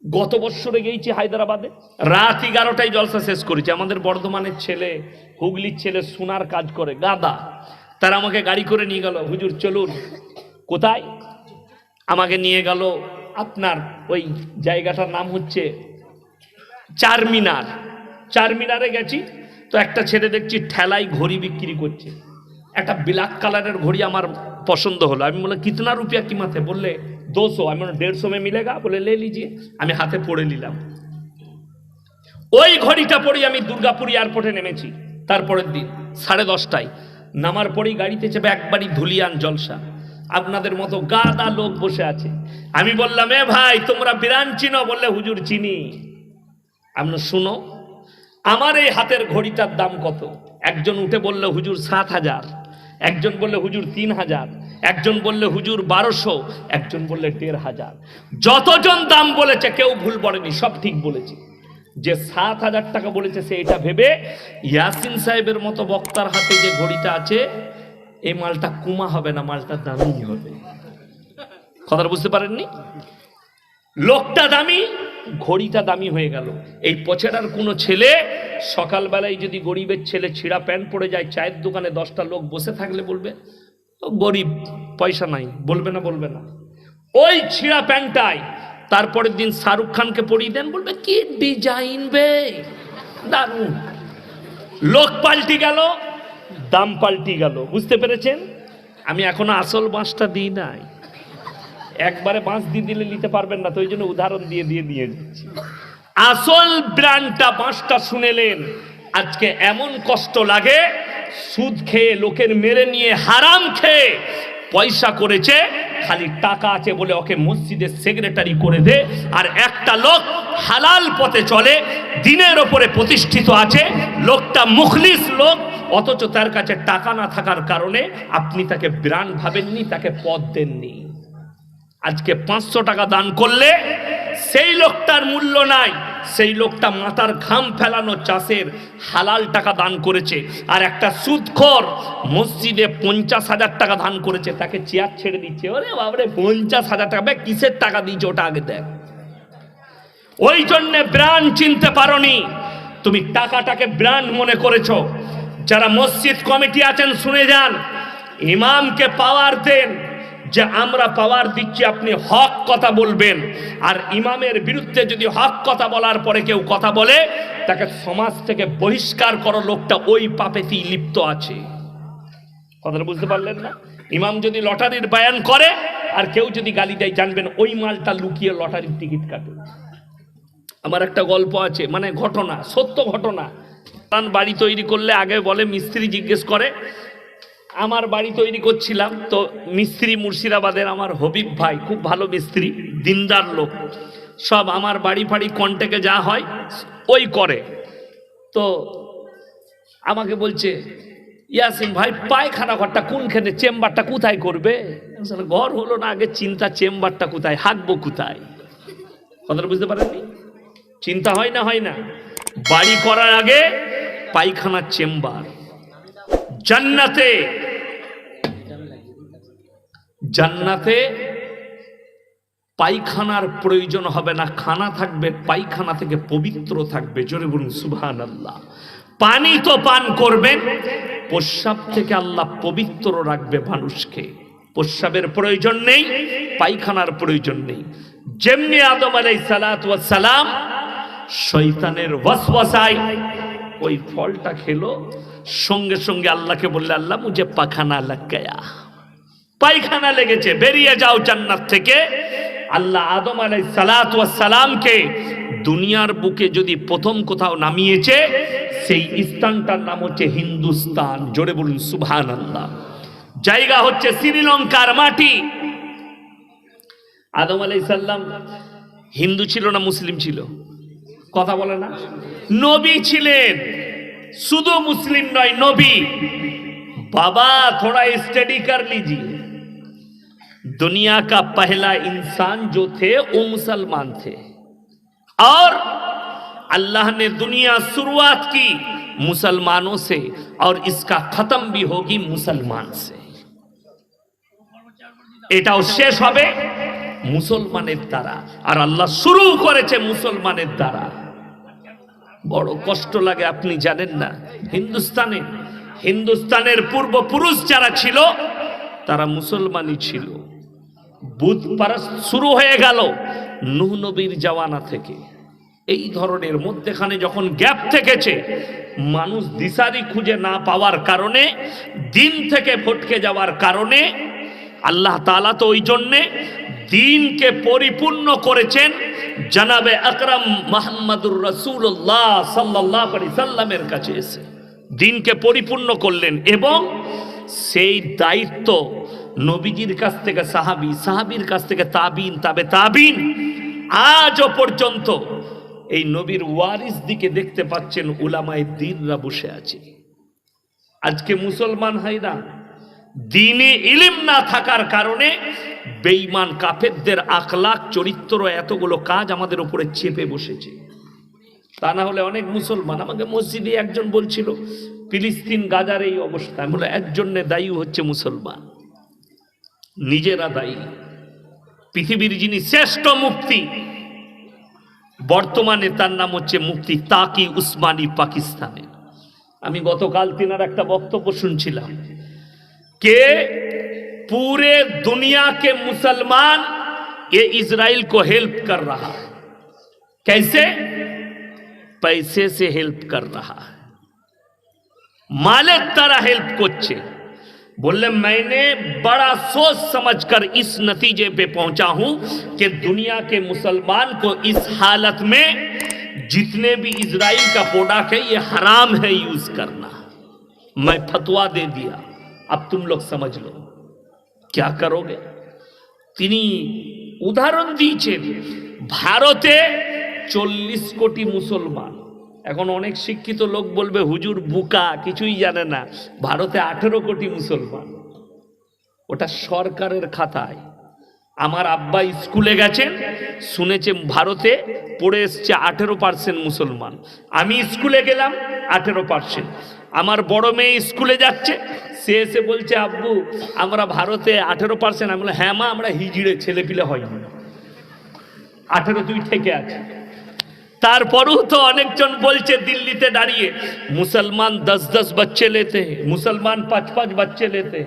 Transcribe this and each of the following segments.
গত বছরে গেছি হায়দ্রাবাদে, রাত 11টায় জলসা শেষ করেছি। আমাদের বর্ধমানের ছেলে, হুগলির ছেলে সোনার কাজ করে, গাদা, তারা আমাকে গাড়ি করে নিয়ে গেল, হুজুর চলুন। কোথায়? আমাকে নিয়ে গেল আপনার ওই জায়গাটার নাম হচ্ছে চারমিনার। চারমিনারে গেছি তো একটা ছেলে দেখছি ঠেলায় ঘড়ি বিক্রি করছে। একটা ব্ল্যাক কালারের ঘড়ি আমার পছন্দ হলো। আমি বললাম কিতনা রুপিয়া কিমাতে? বললে 200। আমি বললাম 150 में मिलेगा? বলে লে লিজিয়ে। আমি হাতে পড়ে নিলাম। ওই ঘড়িটা পরে আমি দুর্গাপুর এয়ারপোর্টে নেমেছি। তারপরের দিন 10:30টায় নামার পরেই গাড়িতে চেপে একবারই ধুলিয়ান জলসা। আপনাদের মতো গাদা লোক বসে আছে। আমি বললাম এ ভাই তোমরা বিরান চিনো? বললে হুজুর চিনি। আমরা শুনো, আমার এই হাতের ঘড়িটার দাম কত? একজন উঠে বললে হুজুর 7,000, একজন বললে হুজুর 3,000, একজন বললে হুজুর 1200, একজন বললে 1,500। যতজন দাম বলেছে কেউ ভুল বলেনি, সব ঠিক বলেছে। যে 7,000 টাকা বলেছে সে এটা ভেবে ইয়াসিন সাহেবের মতো বক্তার হাতে যে ঘড়িটা আছে এই মালটা কুমা হবে না, মালটা দামি হবে। কথাটা বুঝতে পারেননি? লোকটা দামি, ঘড়িটা দামি হয়ে গেল। এই পছেড়ার কোনো ছেলে সকালবেলায় যদি গরিবের ছেলে ছিঁড়া প্যান্ট পরে যায়, চায়ের দোকানে 10টা লোক বসে থাকলে বলবে ও গরিব, পয়সা নাই, বলবে না? বলবে না? ওই ছিঁড়া প্যান্টটাই তারপরের দিন শাহরুখ খানকে পরিয়ে দেন, বলবে কি ডিজাইন বে, দারুণ। লোক পাল্টি গেল, দাম পাল্টি গেল। বুঝতে পেরেছেন? আমি এখনো আসল বাঁশটা দিই নাই। একবারে বাঁশ দিয়ে দিলে নিতে পারবেন না, তো ওই জন্য উদাহরণ দিয়ে নিয়ে যাচ্ছি। আসল ব্র্যান্ডটা বাঁশটা শুনেলেন। আজকে এমন কষ্ট লাগে, সুদ খেয়ে লোকের মেরে নিয়ে হারাম খেয়ে পয়সা করেছে, খালি টাকা আছে বলে ওকে মসজিদের সেক্রেটারি করে দে। আর একটা লোক হালাল পথে চলে, দিনের ওপরে প্রতিষ্ঠিত আছে, লোকটা মুখলিস লোক, অথচ তার কাছে টাকা না থাকার কারণে আপনি তাকে ব্র্যান্ড ভাবেননি, তাকে পদ দেননি। আজকে 500 টাকা দান করলে সেই লোকটার মূল্য নাই। সেই লোকটা মাথার ঘাম ফেলানো চাষের হালাল টাকা দান করেছে। আর একটা সুদখোর মসজিদে 50,000 টাকা দান করেছে, তাকে চেয়ার ছেড়ে দিচ্ছে। ওরে বাবরে, 50,000 টাকা কিসের টাকা দিয়েছে ওটা আগে দেখ। ওই জন্য ব্র্যান্ড চিনতে পারোনি, তুমি টাকাটাকে ব্র্যান্ড মনে করেছো। যারা মসজিদ কমিটি আছেন শুনে যান, ইমামকে পাওয়ার দেন যে আমরা পাওয়ার দিচ্ছি, আপনি হক কথা বলবেন। আর ইমামের বিরুদ্ধে যদি হক কথা বলার পরে কেউ কথা বলে, তাকে সমাজ থেকে বহিষ্কার করো। লোকটা ওই পাপেতেই লিপ্ত আছে। কথাটা বুঝতে পারলেন না? ইমাম যদি লটারির বয়ান করে আর কেউ যদি গালি দেয়, জানবেন ওই মালটা লুকিয়ে লটারির টিকিট কাটে। আমার একটা গল্প আছে, মানে ঘটনা, সত্য ঘটনা। বাড়ি তৈরি করলে আগে বলে, মিস্ত্রি জিজ্ঞেস করে, আমার বাড়ি তৈরি করছিলাম তো মিস্ত্রি মুর্শিদাবাদের আমার হবিব ভাই, খুব ভালো মিস্ত্রি, দিনদার লোক, সব আমার বাড়ি ফাড়ি কন্টেকে যা হয় ওই করে। তো আমাকে বলছে, ইয়াসিন ভাই পায়খানা ঘরটা কোনখানে, চেম্বারটা কোথায় করবে? ঘর হলো না, আগে চিন্তা চেম্বারটা কোথায়, হাঁকবো কোথায়। কথাটা বুঝতে পারেননি? চিন্তা হয় না? হয় না? বাড়ি করার আগে পায়খানার চেম্বার। জান্নাতে, জান্নাতে পায়খানার প্রয়োজন হবে না, খানা থাকবে, পায়খানা থেকে পবিত্র থাকবে। জোরে বলুন সুবহানাল্লাহ। পানি তো পান করবেন, প্রস্রাব থেকে আল্লাহ পবিত্র রাখবে মানুষকে। প্রস্রাবের প্রয়োজন নেই, পায়খানার প্রয়োজন নেই। যেমনি আদম আলাইহিস সালাতু ওয়াস সালাম শয়তানের ওয়াসওয়াসায় ওই ফলটা খেলো, সঙ্গে সঙ্গে আল্লাহকে বললে, আল্লাহ মুঝে পাখানা লাগ গয়া, পায়খানা লেগেছে, বেরিয়ে যাও জান্নাত থেকে। আল্লাহ আদম আলাইহিস সালাতু ওয়াস সালামকে দুনিয়ার বুকে যদি প্রথম কোথাও নামিয়েছে, সেই স্থানটার নাম হচ্ছে হিন্দুস্তান। জোরে বলুন সুবহানাল্লাহ। জায়গা হচ্ছে শ্রীলঙ্কার মাটি। আদম আলাইহিস সালাম হিন্দু ছিল না মুসলিম ছিল? কথা বলে না? নবী ছিলেন, শুধু मुस्लिम नॉय, नबी। बाबा थोड़ा स्टडी कर लीजिए, दुनिया का पहला इंसान जो थे वो मुसलमान थे, और अल्लाह ने दुनिया शुरुआत की मुसलमानों से, और इसका खत्म भी होगी मुसलमान से। एटाও শেষ হবে মুসলমানের দ্বারা, আর আল্লাহ শুরু করেছে মুসলমানের দ্বারা। বড় কষ্ট লাগে, আপনি জানেন না, হিন্দুস্তানের পূর্বপুরুষ যারা ছিল তারা মুসলমানই ছিল। বুত পারস্ত শুরু হয়ে গেল নূহ নবীর জামানা থেকে। এই ধরনের মধ্যেখানে যখন গ্যাপ থেকেছে, মানুষ দিশারি খুঁজে না পাওয়ার কারণে, দিন থেকে ফটকে যাওয়ার কারণে, আল্লাহ তাআলা তো ওই জন্যে দিনকে পরিপূর্ণ করেছেন জনাবে আকরাম মুহাম্মদুর রাসূলুল্লাহ সাল্লাল্লাহু আলাইহি সাল্লামের কাছে এসে দিনকে পরিপূর্ণ করলেন। এবং সেই দায়িত্ব নবীজির কাছ থেকে সাহাবী, সাহাবীর কাছ থেকে তাবিন, তাবে তাবিন, আজও পর্যন্ত এই নবীর ওয়ারিস দিকে দেখতে পাচ্ছেন উলামায়ে দ্বীনরা বসে আছে। আজকে মুসলমান হাইরা দ্বীনে ইলম না থাকার কারণে বেঈমান কাফেরদের আখলাক, চরিত্র, এতগুলো কাজ আমাদের উপরে চেপে বসেছে। তা না হলে অনেক মুসলমান, আমাকে মসজিদে একজন বলছিল ফিলিস্তিন গাজার এই অবস্থা, আমি বলে এর জন্য দায়ী হচ্ছে মুসলমান, নিজেরা দায়ী। পৃথিবীর যিনি শ্রেষ্ঠ মুফতি বর্তমানে, তার নাম হচ্ছে মুফতি তাকি উসমানী, পাকিস্তানে। আমি গতকাল তিনার একটা বক্তব্য শুনছিলাম कि पूरे दुनिया के मुसलमान ये इजराइल को हेल्प कर रहा है। कैसे? पैसे से हेल्प कर रहा है, मालिक तरह हेल्प করছে। बोले मैंने बड़ा सोच समझकर इस नतीजे पे पहुंचा हूं कि दुनिया के मुसलमान को इस हालत में जितने भी इजराइल का प्रोडक्ट है ये हराम है यूज करना। मैं फतवा दे दिया, अब तुम लोग समझ लो क्या करोगे। তিনি উদাহরণ দিয়েছেন, ভারতে 40 কোটি মুসলমান। এখন অনেক শিক্ষিত লোক বলবে হুজুর বুকা, কিছুই জানে না। ভারতে 18 কোটি মুসলমান, ওটা সরকারের খাতায়। আমার আব্বা স্কুলে গেছেন, শুনেছে ভারতে পড়ে এসছে 18% মুসলমান। আমি স্কুলে গেলাম 18%। আমার বড় মেয়ে স্কুলে যাচ্ছে, সে এসে বলছে আব্বু আমরা ভারতে 18%। আমি বললাম হ্যাঁ মা, আমরা হিজড়ে, ছেলে পিলে হয়নি, 18 দুই থেকে আছে। তারপরেও তো অনেকজন বলছে দিল্লিতে দাঁড়িয়ে মুসলমান 10-10 বাচ্চে লেতে, মুসলমান 5-5 বাচ্চে লেতে।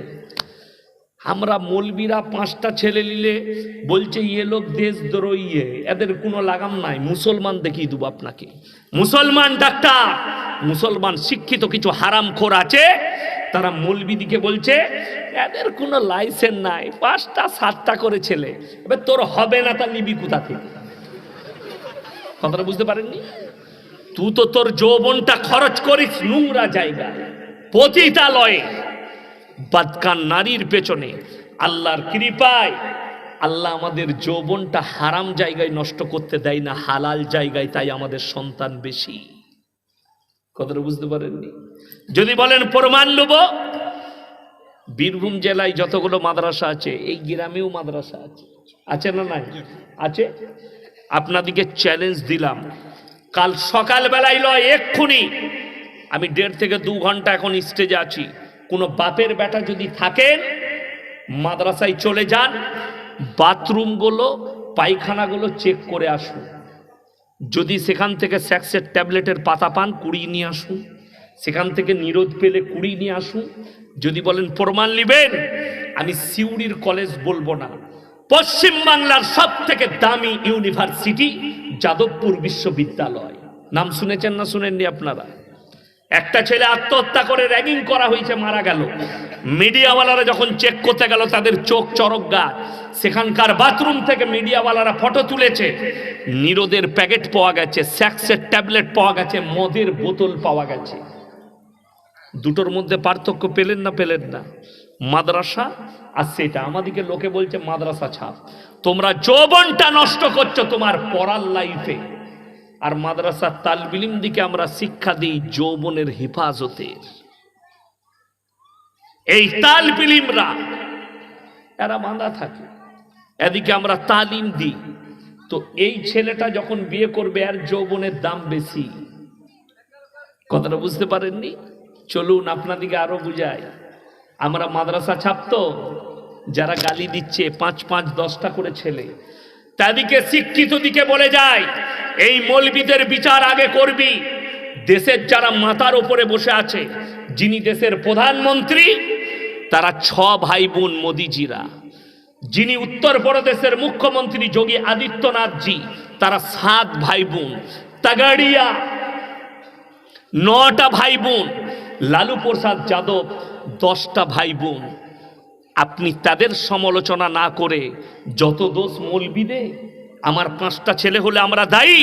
আমরা মৌলবীরা 5টা ছেলে নিলে বলছে ইয়ে লোক দেশদ্রোহী, এদের কোনো লাগাম নাই। মুসলমান দেখিয়ে দেবো আপনাকে, মুসলমান ডাক্তার, মুসলমান শিক্ষিত কিছু হারামখোর আছে, তারা মৌলবীদিকে বলছে এদের কোনো লাইসেন্স নাই, 5টা 7টা করে ছেলে। এবার তোর হবে না, তা নিবি কোথা থেকে? কথাটা বুঝতে পারেননি? তুই তো তোর যৌবনটা খরচ করিস নোংরা জায়গায়, পতিতালয়ে, বদকার নারীর পেছনে। আল্লাহর কৃপায় আল্লাহ আমাদের যৌবনটা হারাম জায়গায় নষ্ট করতে দেয় না, হালাল জায়গায়, তাই আমাদের সন্তান বেশি। কথাটা বুঝতে পারেননি? যদি বলেন প্রমাণ নেব, বীরভূম জেলায় যতগুলো মাদ্রাসা আছে, এই গ্রামেও মাদ্রাসা আছে, আছে না নাই? আছে। আপনাদেরকে চ্যালেঞ্জ দিলাম, কাল সকালবেলায় লয়, এক্ষুনি, আমি 1.5 থেকে 2 ঘন্টা এখন স্টেজে আছি, কোনো বাপের বেটা যদি থাকেন মাদ্রাসায় চলে যান, বাথরুমগুলো, পায়খানাগুলো চেক করে আসুন। যদি সেখান থেকে স্যাক্সের ট্যাবলেটের পাতা পান, কুড়িয়ে নিয়ে আসুন। সেখান থেকে নিরোধ পেলে কুড়িয়ে নিয়ে আসুন। যদি বলেন প্রমাণ নেবেন, আমি সিউড়ির কলেজ বলবো না, পশ্চিমবাংলার সব থেকে দামি ইউনিভার্সিটি যাদবপুর বিশ্ববিদ্যালয়, নাম শুনেছেন না শুনেননি আপনারা? একটা ছেলে আত্মহত্যা করে, র্যাগিং করা হয়েছে, মারা গেল। মিডিয়াওয়ালারা যখন চেক করতে গেল, তাদের চোখ চরক গাছ। সেখানকার বাথরুম থেকে মিডিয়াওয়ালারা ফটো তুলেছে, নিরোধের প্যাকেট পাওয়া গেছে, স্যাক্সের ট্যাবলেট পাওয়া গেছে, মদের বোতল পাওয়া গেছে। দুটোর মধ্যে পার্থক্য পেলেন না? পেলেন না? মাদ্রাসা আর সেটা। আমাদেরকে লোকে বলছে মাদ্রাসা ছাপ। তোমরা যৌবনটা নষ্ট করছো তোমার পড়ার লাইফে, আর মাদ্রাসার তালবিলিম দিকে আমরা শিক্ষা দিই যৌবনের হেফাজতের। এই তালবিলিমরা এরা বাঁধা থাকে, এদিকে আমরা তালিম দিই। তো এই ছেলেটা যখন বিয়ে করবে, আর যৌবনের দাম বেশি। কথাটা বুঝতে পারেননি? চলুন আপনাদিকে আরো বুঝাই। আমরা মাদ্রাসা ছাপতো, যারা গালি দিচ্ছে 5-5-10টা করে ছেলে, তাদেরকে শিক্ষিত দিকে বলে যায় এই মৌলবীদের বিচার আগে করবি। দেশের যারা মাথার উপরে বসে আছে, যিনি দেশের প্রধানমন্ত্রী, তারা 6 ভাই বোন মোদিজিরা। যিনি উত্তরপ্রদেশের মুখ্যমন্ত্রী যোগী আদিত্যনাথজি, তারা 7 ভাই বোন। তাগাড়িয়া 9টা ভাই বোন। লালু প্রসাদ যাদব 10টা ভাই বোন। আপনি তাদের সমালোচনা না করে যত দোষ মৌলবীদের, আমার 5টা ছেলে হলে আমরা দায়ী,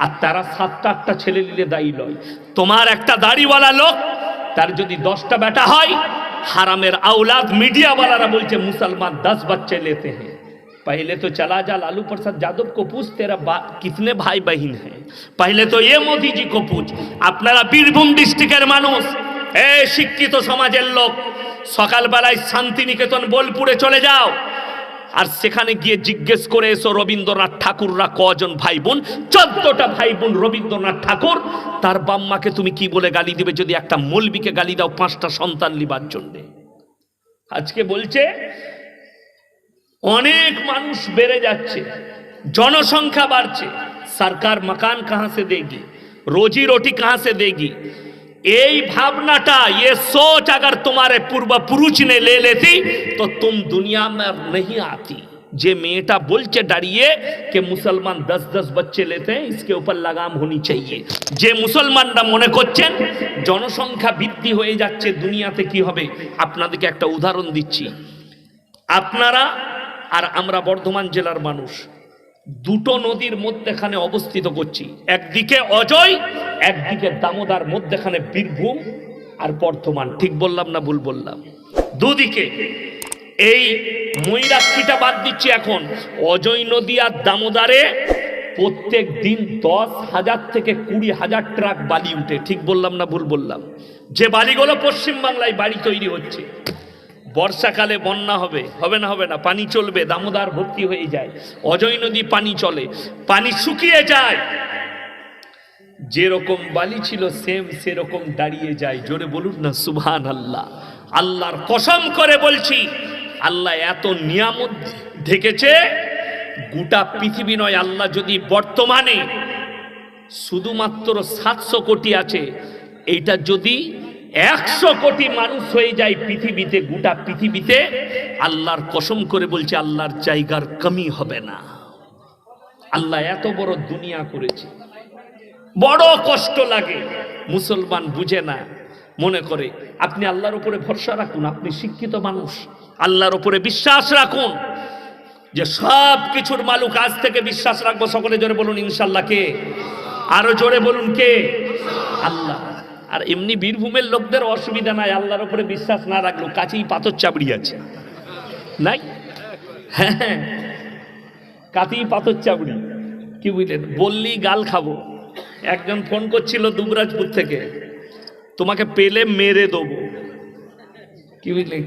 আর তারা 7-8টা ছেলে নিলে দায়ী নয়। তোমার একটা দাড়িওয়ালা লোক, তার যদি 10টা বেটা হয়, হারামের औलाद मीडिया वाला बोलते मुसलमान 10 बच्चे लेते हैं। पहले तो चला जा लालू प्रसाद यादव को पूछ तेरा कितने भाई बहन हैं, पहले तो ये मोदी जी को पूछ। আপনারা বীরভূম ডিস্ট্রিক্টের মানুষ, এই শিক্ষিত সমাজের লোক, সকালবেলায় শান্তিনিকেতন বোলপুরে চলে যাও, আর সেখানে গিয়ে জিজ্ঞেস করে এসো রবীন্দ্রনাথ ঠাকুররা কজন ভাই বোন। 14টা ভাই বোন রবীন্দ্রনাথ ঠাকুর। তার বাম্মাকে তুমি কি বলে গালি দিবে যদি একটা মৌলবীকে গালি দাও 5টা সন্তান লিবার জন্য? আজকে বলছে অনেক মানুষ বেড়ে যাচ্ছে, জনসংখ্যা বাড়ছে, সরকার মকান কাহা সে দেগি, रोजी रोटी कहां से देगी? এই ভাবনাটা, ये सोच अगर तुम्हारे पूर्वपुरुष ने ले लेती तो तुम दुनिया में नहीं आती। যে মেয়েটা বলছে দাঁড়িয়ে कि মুসলমান 10-10 बच्चे लेते हैं, इसके ऊपर लगाम होनी चाहिए। যে মুসলমানরা মনে করছেন জনসংখ্যা বৃদ্ধি হয়ে যাচ্ছে, দুনিয়াতে কি হবে? আপনাদেরকে একটা উদাহরণ দিচ্ছি। আপনারা আর আমরা বর্ধমান জেলার মানুষ, দুটো নদীর মধ্যখানে অবস্থিত করছি। একদিকে অজয়, একদিকে দামোদর, মধ্যখানে বীরভূম আর বর্ধমান। ঠিক বললাম না ভুল বললাম? দুদিকে। এই ময়ূরাক্ষীটা বাদ দিচ্ছি এখন। অজয় নদী আর দামোদরে প্রত্যেক দিন 10,000 থেকে 20,000 ট্রাক বালি উঠে। ঠিক বললাম না ভুল বললাম? যে বালিগুলো পশ্চিমবাংলায় বাড়ি তৈরি হচ্ছে, বর্ষাকালে বন্যা হবে, হবে না? হবে না? পানি চলবে, দামোদর ভর্তি হয়ে যায়, অজয় নদী পানি চলে, পানি শুকিয়ে যায়, যেরকম বালি ছিল সেম সেরকম দাঁড়িয়ে যায়। জোরে বলুন না সুবহানাল্লাহ। আল্লাহর কসম করে বলছি, আল্লাহ এত নিয়ামত ঢেকেছে, গোটা পৃথিবী নয়। আল্লাহ যদি বর্তমানে শুধুমাত্র 700 কোটি আছে, এইটা যদি 100 কোটি মানুষ হয়ে যায় পৃথিবীতে, গোটা পৃথিবীতে, আল্লাহর কসম করে বলছে আল্লাহর জায়গার কমি হবে না। আল্লাহ এত বড় দুনিয়া করেছে, বড় কষ্ট লাগে। মুসলমান বুঝে না, মনে করে। আপনি আল্লাহর উপরে ভরসা রাখুন, আপনি শিক্ষিত মানুষ, আল্লাহর উপরে বিশ্বাস রাখুন যে সব কিছুর মালিক। আজ থেকে বিশ্বাস রাখবো। সকলে জোরে বলুন ইনশাআল্লাহ। কে? আরো জোরে বলুন কে? আল্লাহ। আর এমনি বীরভূমের লোকদের অসুবিধা নাই, আল্লাহর উপরে বিশ্বাস না রাখলো, কাছেই পাথর চাবড়ি আছে, নাই? হ্যাঁ, কাছেই পাথর চাবড়ি। কি বুঝলেন? বললি গাল খাবো। একজন ফোন করছিল দুবরাজপুর থেকে, তোমাকে পেলে মেরে দেবো। কি বুঝলেন?